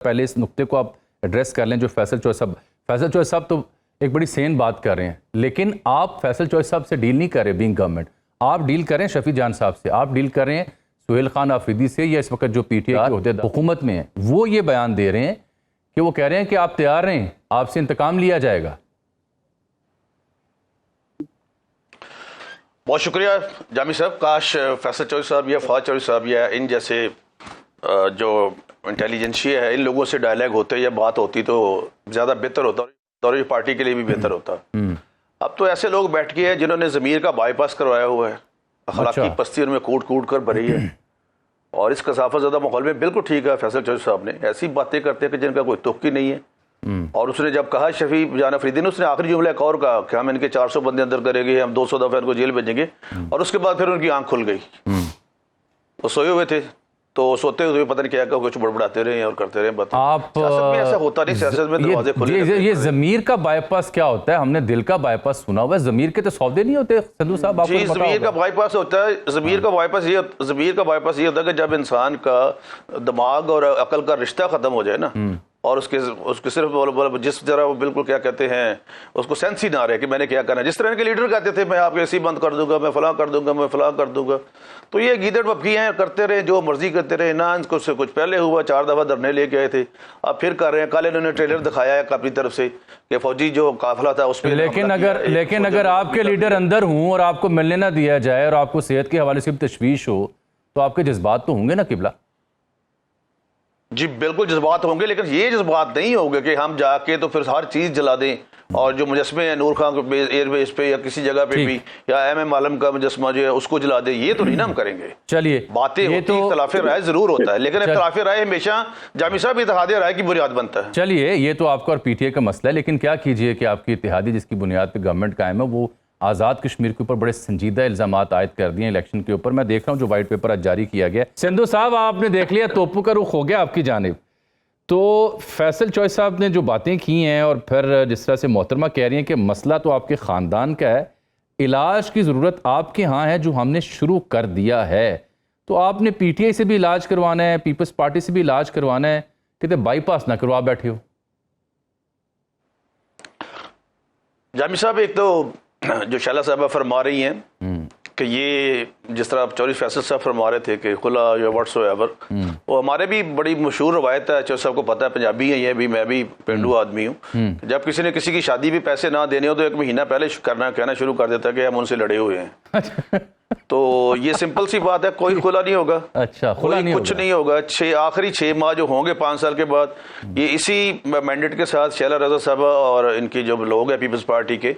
पहले इस नुक्ते को आप एड्रेस कर लें जो फैसल चौधरी साहब तो एक बड़ी सेन बात कर रहे हैं, लेकिन आप फैसल चौधरी साहब से डील नहीं कर रहे बीइंग गवर्नमेंट, आप डील कर रहे हैं शफी जान साहब से, आप डील कर रहे हैं सुहेल खान आफरीदी से, या इस वक्त जो पीटीआई के अहदेदार हुकूमत में है वो ये बयान दे रहे हैं कि वो कह रहे हैं कि आप तैयार रहें, आपसे इंतकाम लिया जाएगा। बहुत शुक्रिया जामी साहब। काश फैसल चौधरी साहब या फवाद चौधरी साहब या इन जैसे जो इंटेलिजेंशिया है इन लोगों से डायलॉग होते या बात होती तो ज़्यादा बेहतर होता और पार्टी के लिए भी बेहतर होता। अब तो ऐसे लोग बैठ गए हैं जिन्होंने ज़मीर का बाईपास करवाया हुआ है, अखलाकी पस्ती उनमें कूट कूट कर भरी है और इस कसाफत ज़्यादा माहौल में बिल्कुल ठीक है फैसल चौधरी साहब ने ऐसी बातें करते हैं कि जिनका कोई तुक ही नहीं है। और उसने जब कहा शफी जान आफरीदी ने, उसने आखिरी जुमला एक और कहा कि हम इनके 400 बंदे अंदर करेंगे, हम 200 दफ़ा इनको जेल भेजेंगे, और उसके बाद फिर उनकी आंख खुल गई। वो सोए हुए थे तो सोते हुए पता नहीं क्या कुछ बड़बड़ाते रहे और करते रहे। आप सियासत में ऐसा होता नहीं, सियासत में दरवाजे खुले। ये ज़मीर का बाईपास क्या होता है? हमने दिल का बाईपास सुना हुआ है, ज़मीर के तो सौदे नहीं होते संधू साहब। जी, ज़मीर का बाईपास होता है। ज़मीर का बाईपास ये होता है कि जब इंसान का दिमाग और अकल का रिश्ता खत्म हो जाए ना, और उसके सिर्फ जिस तरह वो बिल्कुल क्या कहते हैं उसको सेंस ही ना रहे कि मैंने क्या करना है। जिस तरह के लीडर कहते थे मैं आपके ऐसी बंद कर दूंगा, मैं फलां कर दूंगा, मैं फलां कर दूंगा, तो ये गीदड़ बपकी हैं, करते रहे जो मर्जी करते रहे ना। इनको से कुछ पहले हुआ 4 दफ़ा धरने लेके आए थे, अब फिर कर रहे हैं। कल इन्होंने ट्रेलर दिखाया है अपनी तरफ से कि फौजी जो काफिला था उसमें। लेकिन अगर आपके लीडर अंदर हूँ और आपको मिलने ना दिया जाए और आपको सेहत के हवाले से भी तशवीश हो तो आपके जज्बात तो होंगे ना किबला? जी बिल्कुल जज्बात होंगे, लेकिन ये जज्बात नहीं होंगे कि हम जाके तो फिर हर चीज़ जला दें और जो मुजस्मे हैं नूर खान एयरबेस पे या किसी जगह पे भी या एम आलम का मुजस्मा जो है उसको जला दें, ये तो नहीं ना हम करेंगे। चलिए बातें होती तो इख्तिलाफ राय जरूर होता है, लेकिन इख्तिलाफ राय हमेशा जामी साहब इत्तेहाद राय की बुनियाद बनता है। चलिए ये तो आपका और पीटीआई का मसला है, लेकिन क्या कीजिए कि आपकी इत्तेहादी जिसकी बुनियाद पर गवर्नमेंट कायम है वो आज़ाद कश्मीर के ऊपर बड़े संजीदा इल्ज़ामात आयद कर दिए इलेक्शन के ऊपर। मैं देख रहा हूँ जो वाइट पेपर आज जारी किया गया। संधू साहब आपने देख लिया तोपू का रुख हो गया आपकी जानिब, तो फैसल चौधरी साहब ने जो बातें की हैं और फिर जिस तरह से मोहतरमा कह रही हैं कि मसला तो आपके ख़ानदान का है, इलाज की ज़रूरत आपके यहाँ है जो हमने शुरू कर दिया है, तो आपने पीटीआई से भी इलाज करवाना है, पीपल्स पार्टी से भी इलाज करवाना है, कितने बाईपास ना करवा बैठे हो। जामी साहब एक तो जो शैला साहबा फरमा रही हैं कि ये जिस तरह चौधरी फैसल साहब फरमा रहे थे कि खुला या व्हाट्सएवर, वो हमारे भी बड़ी मशहूर रवायत है, चौधरी साहब को पता है, पंजाबी है ये भी, मैं भी पेंडू आदमी हूँ। जब किसी ने किसी की शादी भी पैसे ना देने हो तो 1 महीना पहले कहना शुरू कर देता है कि हम उनसे लड़े हुए हैं। तो ये सिंपल सी बात है, कोई खुला नहीं होगा। अच्छा, खुला नहीं कुछ नहीं होगा। आखिरी 6 माह जो होंगे 5 साल के बाद, ये इसी मैंडेट के साथ शैला रजा साहब और इनकी जो लोग हैं पीपल्स पार्टी के,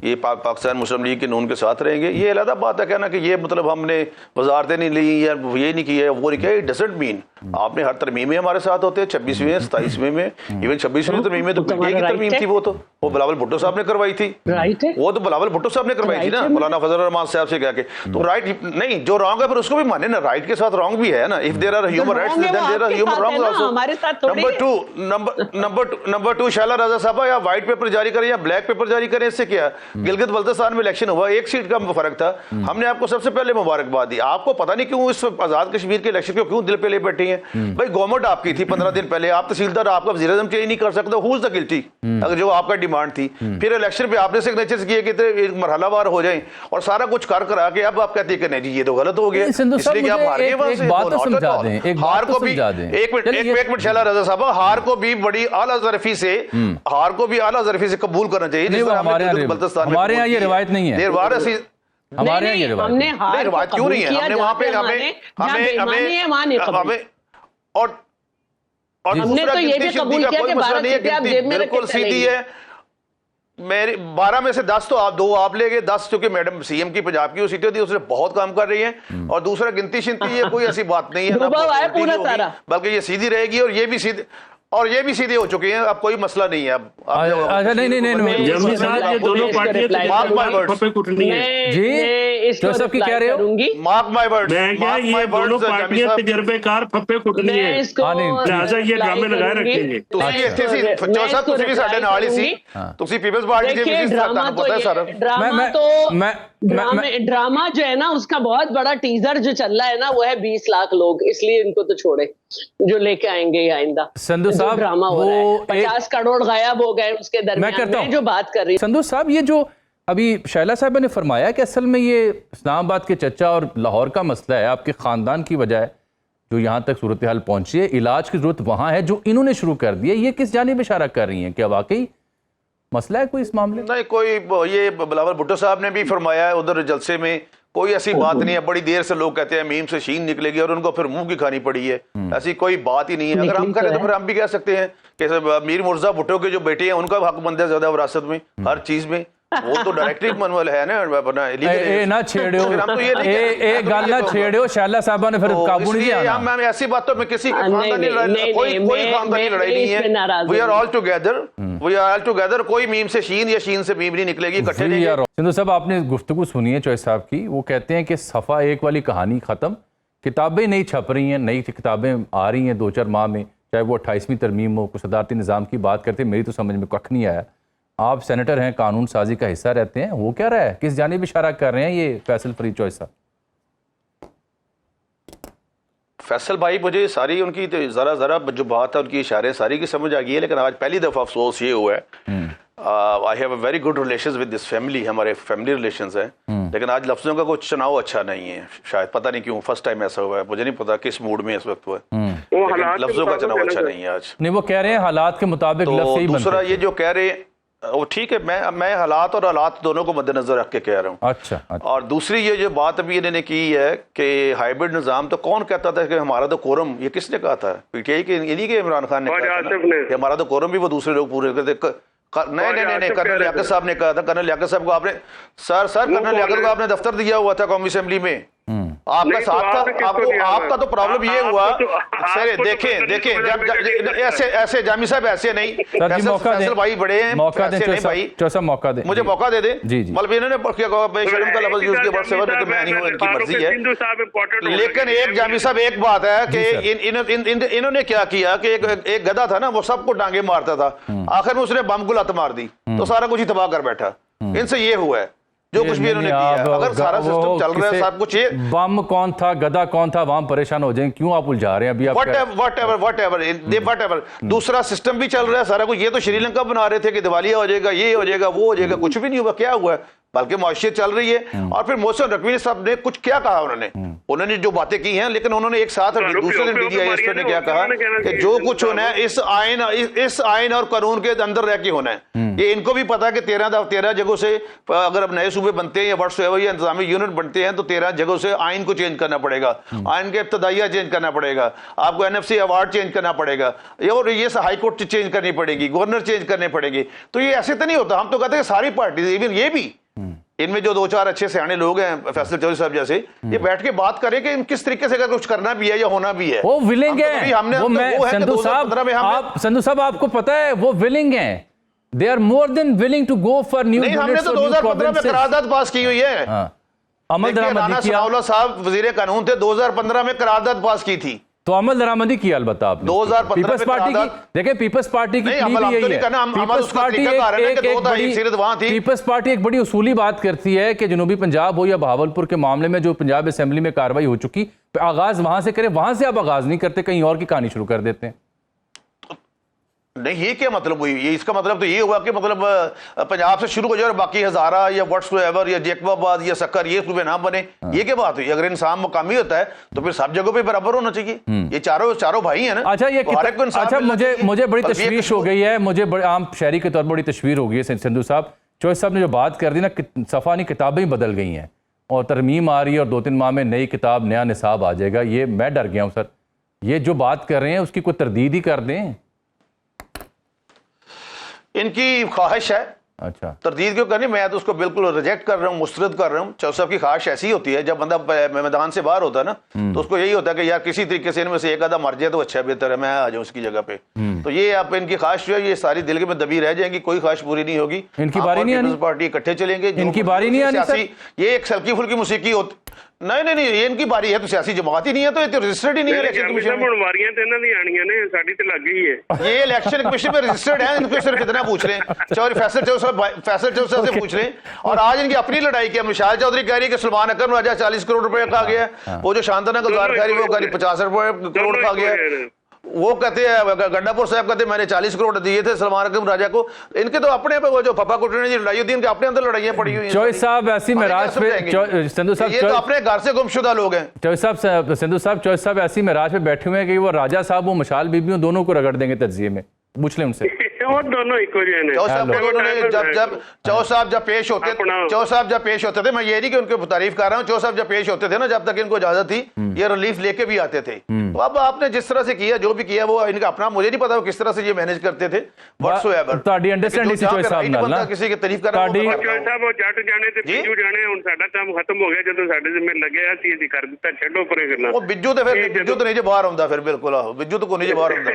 ये पाकिस्तान मुस्लिम लीग के नून के साथ रहेंगे। ये अलग बात है कहना कि ये मतलब हमने वजारतें नहीं ली या ये नहीं किया वो नहीं किया। इट डजंट मीन आपने हर तरमीम में हमारे साथ होते हैं, 26वें 27वें में, इवन 26वीं तरमीम में तो पीटीआई की तरमीम थी, वो बिलावल भुट्टो साहब ने करवाई थी। वो तो बिलावल भुट्टो साहब ने करवाई थी ना, मौलाना फजल रहमान साहब से कह के। तो राइट नहीं, जो रॉन्ग है फिर उसको भी माने ना, राइट के साथ रॉन्ग भी है ना। If there are human rights then there are human wrongs also. Number 2 Shaila Raza साहब या व्हाइट पेपर जारी करें या ब्लैक पेपर जारी करें, इससे क्या? गिलगित बल्तिस्तान में इलेक्शन हुआ, 1 सीट का फर्क था, हमने आपको सबसे पहले मुबारकबाद दी। आपको पता नहीं क्यों इस आजाद कश्मीर के इलेक्शन को क्यों दिल पे ले बैठी है? भाई गवर्नमेंट आपकी थी 15 दिन पहले, आप तहसीलदार, आपका वज़ीर-ए-आज़म चेंज नहीं कर सकते, हु इज द गिल्टी? अगर जो आपका डिमांड थी, फिर इलेक्शन पे आपने सिग्नेचर्स किए कि मरहलावार हो जाए और सारा कुछ कर करा के अब आप कहते हैं कि नहीं जी ये तो गलत हो गया, इसलिए कि आप हार गए। एक बात तो समझा दें, हार को भी एक मिनट शैला रजा साहब, हार को भी बड़ी आला ज़रफ़ी से, हार को भी आला ज़रफ़ी से कबूल करना चाहिए। हमारे यहाँ ये रिवायत नहीं है, हमारे यहाँ ये रिवायत क्यों नहीं है? हमने वहां पे हमें और हमने तो ये भी कबूल किया कि 12 सीटें आप जेब में बिल्कुल सीधी है। मेरी 12 में से 10 तो आप 2 आप ले गए, 10 चूंकि मैडम सीएम की पंजाब की वो सीटें थी, उसने बहुत काम कर रही हैं। और दूसरा गिनती शिनती ये कोई ऐसी बात नहीं है ना, बल्कि ये सीधी रहेगी और ये भी सीधे हो चुके हैं। अब कोई मसला नहीं है। अब अच्छा नहीं दोनों पार्टियां की कह रहे हो? मार्क माय वर्ड्स, ये दोनों पार्टियां तजर्बेकार फप्पे कुटनी है, लिहाजा ये ड्रामे लगाए रखेंगे। ਤੁਸੀਂ ਵੀ ਸਾਡੇ ਨਾਲ ਹੀ ਸੀ, ਤੁਸੀਂ पीपल्स पार्टी के भी ਤੁਹਾਨੂੰ पता है सारा ड्रामा जो है ना उसका बहुत बड़ा टीजर जो चल रहा है ना वो है 20 लाख लोग, इसलिए इनको तो छोड़े। जो लेके आएंगे ये आइंदा। संधू जो साहब, ड्रामा हो रहा है, 50 करोड़ गायब हो गए उसके दरमियान में जो बात कर रही। संधू साहब, ये जो अभी शैला साहब ने फरमाया कि असल में ये इस्लामाबाद के चचा और लाहौर का मसला है, आपके ख़ानदान की वजह है जो यहाँ तक सूरत हाल पहुंची है, इलाज की जरूरत वहाँ है जो इन्होंने शुरू कर दिया, ये किस जानिब इशारा कर रही हैं? क्या वाकई मसला है कोई इस मामले में? नहीं, कोई ये बिलावल भुट्टो साहब ने भी फरमाया है उधर जलसे में, कोई ऐसी बात नहीं है। बड़ी देर से लोग कहते हैं मीम से शीन निकलेगी और उनको फिर मुंह की खानी पड़ी है, ऐसी कोई बात ही नहीं है। अगर हम करें तो फिर हम भी कह सकते हैं कि मीर मुर्जा भुट्टो के जो बेटे हैं उनका हक बनता है ज्यादा विरासत में, हर चीज में। वो तो डायरेक्टली मनवल है ना, ना छेड़ो, गल ना छेड़ो, शैला साहब ने फिर काबू नहीं किया। हम ऐसी बातों में किसी खानदानी कोई खानदानी लड़ाई नहीं है। We are all together, we are all together. कोई मीम से शीन या शीन से मीम नहीं निकलेगी, इकट्ठे नहीं। सिंधु साहब, आपने गुफ्तगू सुनी है चॉइस साहब की, वो कहते हैं कि सफ़ा एक वाली कहानी ख़त्म, किताबें नहीं छप रही हैं, नई किताबें आ रही हैं 2-4 माह में, चाहे वो 28वीं तरमीम हो, कुछ सदारती निज़ाम की बात करते हैं, मेरी तो समझ में कख नहीं आया। आप सेनेटर हैं, कानून साजी का हिस्सा रहते हैं, वो क्या रहा है, किस जानिब इशारा कर रहे हैं ये फैसल फरीद चॉइस साहब? फैसल भाई, मुझे सारी उनकी तो ज़रा जो बात है उनकी इशारे सारी की समझ आ गई है, लेकिन आज पहली दफ़ा अफसोस ये हुआ है। I have a very good relations with this family, हमारे फैमिली रिलेशंस हैं, लेकिन आज लफ्ज़ों का कुछ चुनाव अच्छा नहीं है, शायद पता नहीं क्यों, फर्स्ट टाइम ऐसा हुआ है, मुझे नहीं पता किस मूड में इस वक्त हुआ है, लफ्ज़ों का चुनाव अच्छा नहीं है आज। नहीं, वो कह रहे हैं हालात के मुताबिक लफ्ज़ ही दूसरा ये जो कह रहे हैं वो ठीक है, मैं हालात और हालात दोनों को मद्देनजर रख के कह रहा हूँ। अच्छा। और दूसरी ये जो बात अभी इन्होंने की है कि हाइब्रिड निज़ाम, तो कौन कहता था कि हमारा तो कोरम, ये किसने कहा था? पीटीआई के, इन्हीं के इमरान खान ने कहा था कि हमारा तो कोरम भी वो दूसरे लोग पूरे करते। नहीं, कर्नल लियाकत साहब ने कहा था। कर्नल लियाकत साहब को आपने कर्नल लियाकत को आपने दफ्तर दिया हुआ था कौमी असेंबली में, आपका साथ था। आपका तो प्रॉब्लम ये हुआ, सर देखें ऐसे जामी साहब ऐसे नहीं, फैसल भाई बड़े हैं, मौका दें भाई, मौका दें, मुझे मौका दे दे। जी। मतलब इन्होंने बेशर्म का लफ्ज यूज किया व्हाट्सएप में, मैं नहीं हूं, इनकी मर्जी है। लेकिन एक जामी साहब, एक बात है कि इन्होंने क्या किया कि एक गधा था ना, वो सबको डांगे मारता था, आखिर में उसने बम को लत मार दी तो सारा कुछ ही तबाह कर बैठा। इनसे ये हुआ है जो कुछ भी इन्होंने किया है। अगर सारा सिस्टम चल रहा है, सब कुछ, ये बम कौन था, गधा कौन था, वहां परेशान हो जाएंगे, क्यों आप उलझा रहे हैं अभी? व्हाटएवर दूसरा सिस्टम भी चल रहा है, सारा कुछ। ये तो श्रीलंका बना रहे थे कि दिवालिया हो जाएगा, ये हो जाएगा, वो हो जाएगा, कुछ भी नहीं हुआ। क्या हुआ है? बल्कि मुआशियत चल रही है। और फिर मोहसिन नकवी साहब ने कुछ क्या कहा, उन्होंने जो बातें की हैं, लेकिन उन्होंने एक साथ दूसरे दिन मीडिया ने क्या कहा कि जो कुछ होना है इस आइन और कानून के अंदर रह के होना है। ये इनको भी पता है कि 13 जगहों से अगर अब नए सूबे बनते हैं या व्हाट्सएवर या इंतजामी यूनिट बनते हैं तो 13 जगहों से आइन को चेंज करना पड़ेगा, आइन के इब्तदाइया चेंज करना पड़ेगा, आपको NFC अवार्ड चेंज करना पड़ेगा, और ये हाई कोर्ट चेंज करनी पड़ेगी, गवर्नर चेंज करने पड़ेंगे। तो ये ऐसे तो नहीं होता। हम तो कहते हैं सारी पार्टी, इवन ये भी, इनमें जो 2-4 अच्छे सियाने लोग हैं, फैसल चौधरी साहब जैसे, ये बैठ के बात करें कि किस तरीके से कुछ करना भी है या होना भी है। वो विलिंग है। संधू साहब, आपको पता है वो विलिंग है, they are more than willing to go for new. हमने तो 2015 में करारदाद पास की हुई है। अमल दरामदी किया, साहब वजीर कानून थे, 2015 में करारदाद पास की थी, तो अमल दरामदी की अलबत्ता आपने 2015 पीपल्स पार्टी की, देखें पीपल्स पार्टी की पीपल्स पार्टी एक बड़ी उसूली बात करती है कि जनूबी पंजाब हो या बहावलपुर के मामले में जो पंजाब असेंबली में कार्रवाई हो चुकी, आगाज वहां से करें, वहां से आप आगाज नहीं करते, कहीं और की कहानी शुरू कर देते हैं। नहीं, ये क्या मतलब हुई? ये इसका मतलब तो ये हुआ कि मतलब पंजाब से शुरू हो जाए और बाकी हजारा या व्हाट्सएवर या जेकबाबाद या सक्कर ये सूबे ना बने, ये क्या बात हुई? अगर इंसान मुकामी होता है तो फिर सब जगहों पे बराबर होना चाहिए। ये चारों भाई हैं ना। अच्छा, ये अच्छा, मुझे बड़ी तशवीश हो गई है, मुझे आम शहरी के तौर पर बड़ी तशवीर हो गई है संधू साहब, चौधरी साहब ने जो बात कर दी ना, सफ़ा नहीं किताबें ही बदल गई हैं और तरमीम आ रही है और 2-3 माह में नई किताब, नया निसाब आ जाएगा। ये मैं डर गया हूँ सर, ये जो बात कर रहे हैं उसकी कोई तरदीद ही कर दें। इनकी ख्वाहिश है। अच्छा, तरदीद क्यों करनी? मैं तो उसको बिल्कुल रिजेक्ट कर रहा हूँ, मुस्तरद कर रहा हूँ। चौधरी साहब की ख्वाहिश ऐसी होती है, जब बंदा मैदान से बाहर होता है ना, तो उसको यही होता है कि यार किसी तरीके से इनमें से एक आधा मर जाए तो अच्छा बेहतर है, मैं आ जाऊँ उसकी जगह पे। तो ये आप इनकी ख्वाहिश जो है ये सारी दिल में दबी रह जाएंगी, कोई ख्वाहिश पूरी नहीं होगी। इनकी बारी नहीं आनी, पार्टी इकट्ठे चलेंगे, इनकी बारी नहीं आनी। ये एक हल्की फुल्की मौसीकी होती नहीं, ये इनकी बारी है, तो सियासी जमात ही नहीं है, तो ये तो रजिस्टर्ड ही नहीं है इलेक्शन कमीशन में। वारियां तो इन्हां दी आणीਆਂ ने, साडी ते लग गई है। ये इलेक्शन कमीशन में रजिस्टर्ड है, इनको सिर्फ कितना पूछ लें, चौधरी फैसल चौधरी साहब से पूछ लें। और आज इनकी अपनी लड़ाई की मिशाल चौधरी कह रही है कि सलमान अकरम राजा 40 करोड़ रुपए खा गया, वो जो शांतना गुलजार खैरी वो करीब 50 करोड़ खा गया। वो कहते हैं गंडापुर साहब कहते हैं मैंने 40 करोड़ दिए थे सलमान अकरम राजा को। इनके तो अपने पे वो जो पप्पा कुटने की लड़ाई होती है, इनके अपने अंदर लड़ाइयां पड़ी हुई हैं। चौधरी साहब ऐसी महराज पे, संधू साहब ये तो अपने घर से गुमशुदा लोग हैं। चौधरी साहब ऐसी महराज पे बैठे हुए हैं कि वो राजा साहब वो मशाल बीबियों दोनों को रगड़ देंगे तजिए में। पूछ लें उनसे। वो दोनों इको जे ने। चौ साहब जब पेश होते थे, मैं ये नहीं कि उनकी तारीफ कर रहा हूँ, चौ साहब जब पेश होते थे ना, जब तक इनको इजाजत थी, ये रिलीफ लेके भी आते थे। तो अब आपने जिस तरह से किया, जो भी किया, वो इनका अपना, मुझे नहीं पता वो किस तरह से ये मैनेज करते थे। किसी की तारीफ कर रहा साहब वो जट जाने ते बिजू जाने, हुण साडा काम खत्म हो गया, जदों साडे जिम्मे लगे ਅਸੀਂ कर दिता, छड्डो परे गल्लां। वो बिज्जू तो नहीं जे बाहर आउंदा, फिर बिल्कुल बिज्जू तो कोई नहीं जे बाहर आउंदा।